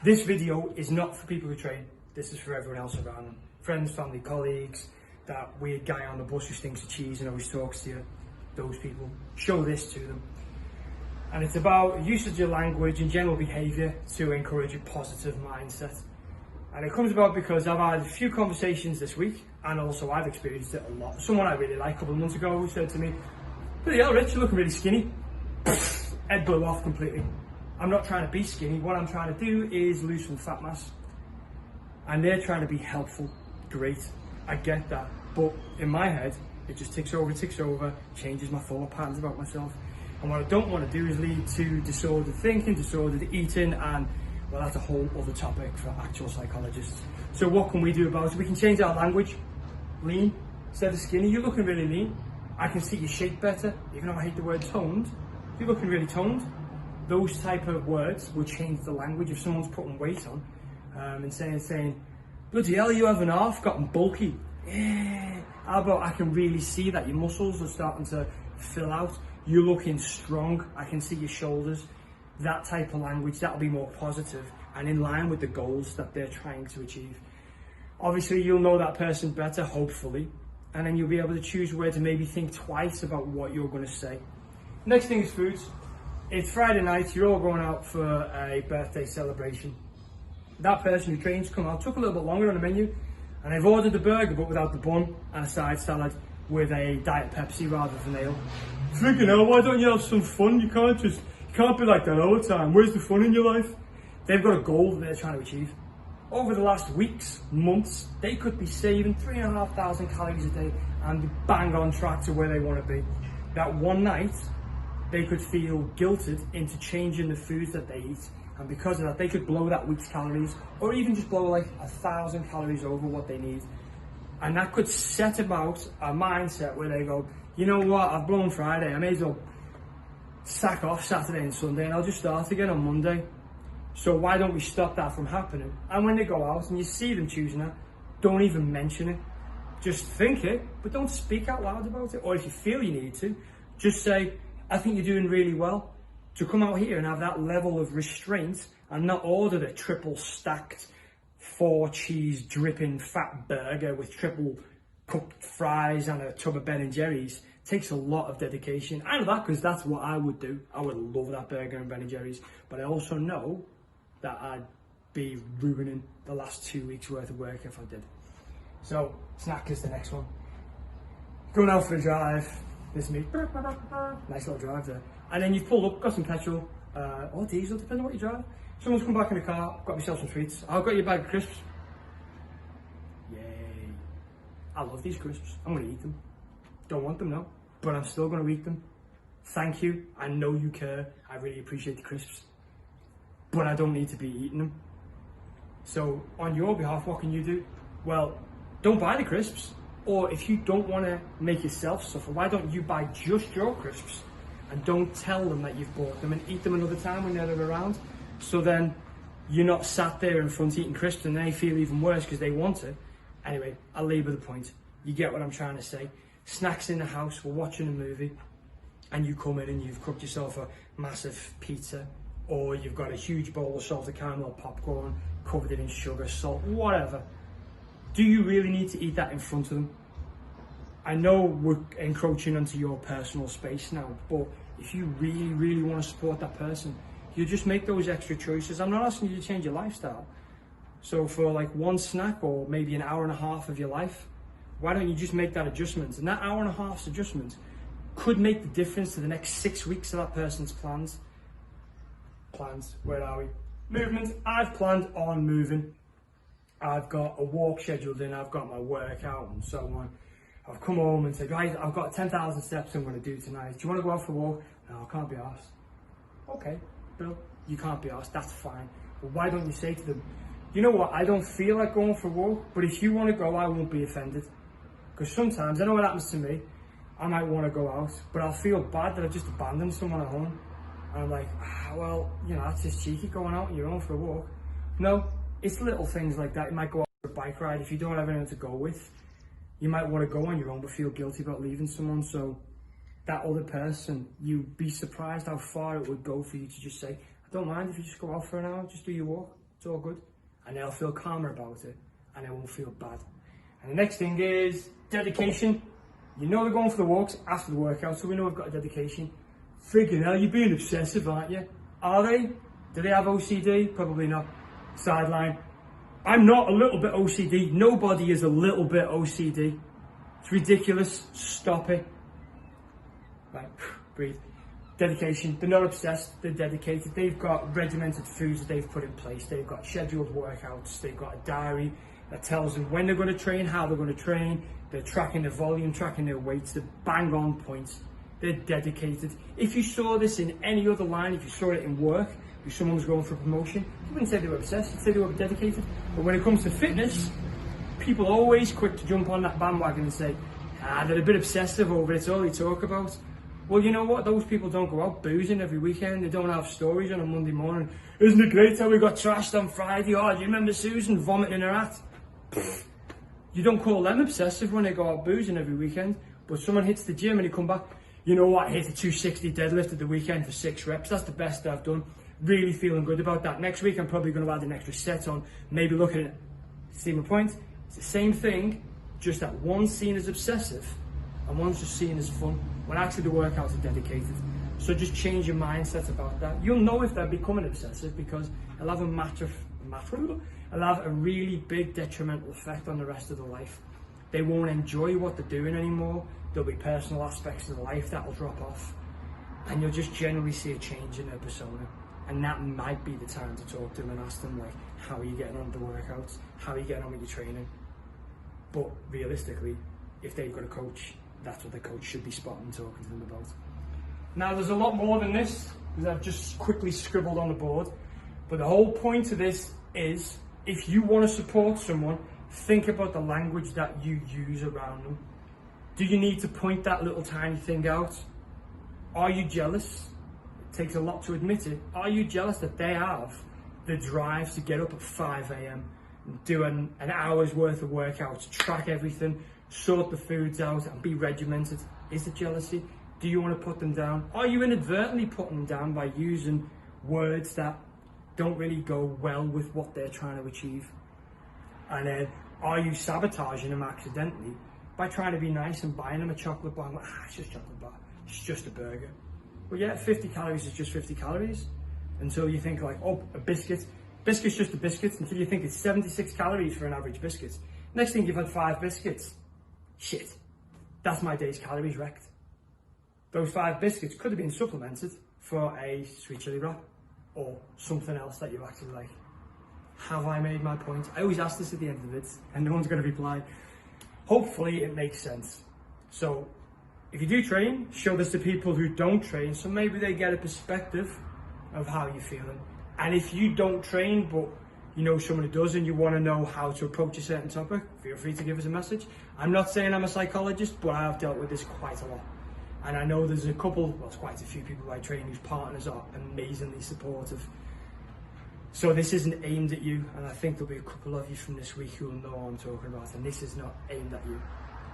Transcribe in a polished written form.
This video is not for people who train. This is for everyone else around them. Friends, family, colleagues, that weird guy on the bus who stinks of cheese and always talks to you. Those people. Show this to them. And it's about usage of language and general behaviour to encourage a positive mindset. And it comes about because I've had a few conversations this week, and also I've experienced it a lot. Someone I really liked a couple of months ago said to me, "Bloody hell, Rich, you're looking really skinny." Head blew off completely. I'm not trying to be skinny. What I'm trying to do is lose some fat mass. And they're trying to be helpful. Great. I get that. But in my head, it just ticks over, changes my thought patterns about myself. And what I don't want to do is lead to disordered thinking, disordered eating, and well, that's a whole other topic for actual psychologists. So what can we do about it? We can change our language. Lean instead of skinny. You're looking really lean. I can see your shape better. Even though I hate the word toned, you're looking really toned. Those type of words will change the language. If someone's putting weight on and saying, "Bloody hell, you have an half gotten bulky." Yeah. How about I can really see that your muscles are starting to fill out. You're looking strong. I can see your shoulders. That type of language, that'll be more positive and in line with the goals that they're trying to achieve. Obviously, you'll know that person better, hopefully, and then you'll be able to choose where to maybe think twice about what you're going to say. Next thing is foods. It's Friday night, you're all going out for a birthday celebration. That person who trains come out, took a little bit longer on the menu, and they've ordered the burger but without the bun and a side salad with a Diet Pepsi rather than ale. Freaking hell, why don't you have some fun? You can't be like that all the time. Where's the fun in your life? They've got a goal that they're trying to achieve. Over the last weeks, months, they could be saving 3,500 calories a day and bang on track to where they want to be. That one night, they could feel guilted into changing the foods that they eat, and because of that they could blow that week's calories, or even just blow like 1,000 calories over what they need. And that could set about a mindset where they go, you know what, I've blown Friday, I may as well sack off Saturday and Sunday and I'll just start again on Monday. So why don't we stop that from happening? And when they go out and you see them choosing that, don't even mention it. Just think it, but don't speak out loud about it. Or if you feel you need to, just say, "I think you're doing really well." To come out here and have that level of restraint and not order the triple stacked 4 cheese dripping fat burger with triple cooked fries and a tub of Ben and Jerry's takes a lot of dedication. I know that because that's what I would do. I would love that burger and Ben and Jerry's, but I also know that I'd be ruining the last 2 weeks worth of work if I did. So snack is the next one. Going out for a drive. This me, nice little drive there. And then you've pulled up, got some petrol, or diesel, depending on what you drive. Someone's come back in the car, got myself some treats. I've got you a bag of crisps. Yay. I love these crisps. I'm going to eat them. Don't want them now, but I'm still going to eat them. Thank you. I know you care. I really appreciate the crisps. But I don't need to be eating them. So on your behalf, what can you do? Well, don't buy the crisps. Or if you don't want to make yourself suffer, why don't you buy just your crisps and don't tell them that you've bought them and eat them another time when they're around? So then you're not sat there in front eating crisps and they feel even worse because they want it. Anyway, I'll labour the point. You get what I'm trying to say. Snacks in the house, we're watching a movie and you come in and you've cooked yourself a massive pizza, or you've got a huge bowl of salted caramel popcorn, covered it in sugar, salt, whatever. Do you really need to eat that in front of them? I know we're encroaching onto your personal space now, but if you really, really want to support that person, you just make those extra choices. I'm not asking you to change your lifestyle. So for like one snack or maybe an hour and a half of your life, why don't you just make that adjustment? And that hour and a half's adjustment could make the difference to the next 6 weeks of that person's plans. Where are we? Movement. I've planned on moving. I've got a walk scheduled in, I've got my workout and so on. I've come home and said, right, I've got 10,000 steps I'm going to do tonight. Do you want to go out for a walk? No, I can't be arsed. Okay, Bill, you can't be arsed, that's fine. But why don't you say to them, you know what, I don't feel like going for a walk, but if you want to go, I won't be offended. Because sometimes, I know what happens to me, I might want to go out, but I'll feel bad that I've just abandoned someone at home. And I'm like, well, you know, that's just cheeky going out on your own for a walk. No. It's little things like that. You might go out for a bike ride. If you don't have anyone to go with, you might want to go on your own but feel guilty about leaving someone. So that other person, you'd be surprised how far it would go for you to just say, I don't mind if you just go out for an hour, just do your walk. It's all good. And they'll feel calmer about it, and they won't feel bad. And the next thing is dedication. You know they're going for the walks after the workout, so we know we've got a dedication. Freaking hell, you're being obsessive, aren't you? Are they? Do they have OCD? Probably not. Sideline. I'm not a little bit OCD. Nobody is a little bit OCD. It's ridiculous. Stop it. Right, breathe. Dedication. They're not obsessed, they're dedicated. They've got regimented foods that they've put in place. They've got scheduled workouts. They've got a diary that tells them when they're going to train, how they're going to train. They're tracking their volume, tracking their weights. They're bang on points. They're dedicated. If you saw this in any other line, if you saw it in work, if someone was going for a promotion, you wouldn't say they were obsessed, you'd say they were dedicated. But when it comes to fitness, people are always quick to jump on that bandwagon and say, they're a bit obsessive over it, it's all they talk about. Well, you know what? Those people don't go out boozing every weekend. They don't have stories on a Monday morning. Isn't it great how we got trashed on Friday? Oh, do you remember Susan vomiting in her hat? You don't call them obsessive when they go out boozing every weekend. But someone hits the gym and they come back, you know what? I hit a 260 deadlift at the weekend for 6 reps. That's the best I've done. Really feeling good about that. Next week, I'm probably going to add an extra set on. Maybe look at it. See my point? It's the same thing, just that one's seen as obsessive and one's just seen as fun, when actually the workouts are dedicated. So just change your mindset about that. You'll know if they're becoming obsessive because it'll have it'll have a really big detrimental effect on the rest of their life. They won't enjoy what they're doing anymore. There'll be personal aspects of their life that will drop off. And you'll just generally see a change in their persona. And that might be the time to talk to them and ask them, like, how are you getting on with the workouts? How are you getting on with your training? But realistically, if they've got a coach, that's what the coach should be spotting and talking to them about. Now, there's a lot more than this, because I've just quickly scribbled on the board. But the whole point of this is, if you want to support someone, think about the language that you use around them. Do you need to point that little tiny thing out? Are you jealous? It takes a lot to admit it. Are you jealous that they have the drive to get up at 5 a.m, do an hour's worth of workouts, track everything, sort the foods out and be regimented? Is it jealousy? Do you want to put them down? Are you inadvertently putting them down by using words that don't really go well with what they're trying to achieve? And then, are you sabotaging them accidentally by trying to be nice and buying them a chocolate bar? Like, it's just a chocolate bar, it's just a burger. Well, yeah, 50 calories is just 50 calories. Until you think like, oh, a biscuit. Biscuit's just a biscuit, until you think it's 76 calories for an average biscuit. Next thing, you've had 5 biscuits. Shit, that's my day's calories wrecked. Those 5 biscuits could have been supplemented for a sweet chili wrap or something else that you actually like. Have I made my point? I always ask this at the end of it and no one's going to reply. Hopefully it makes sense. So if you do train, show this to people who don't train, so maybe they get a perspective of how you're feeling. And if you don't train but you know someone who does and you want to know how to approach a certain topic, feel free to give us a message. I'm not saying I'm a psychologist, but I have dealt with this quite a lot. And I know there's a couple, well, there's quite a few people I train whose partners are amazingly supportive. So this isn't aimed at you, and I think there'll be a couple of you from this week who will know what I'm talking about, and this is not aimed at you.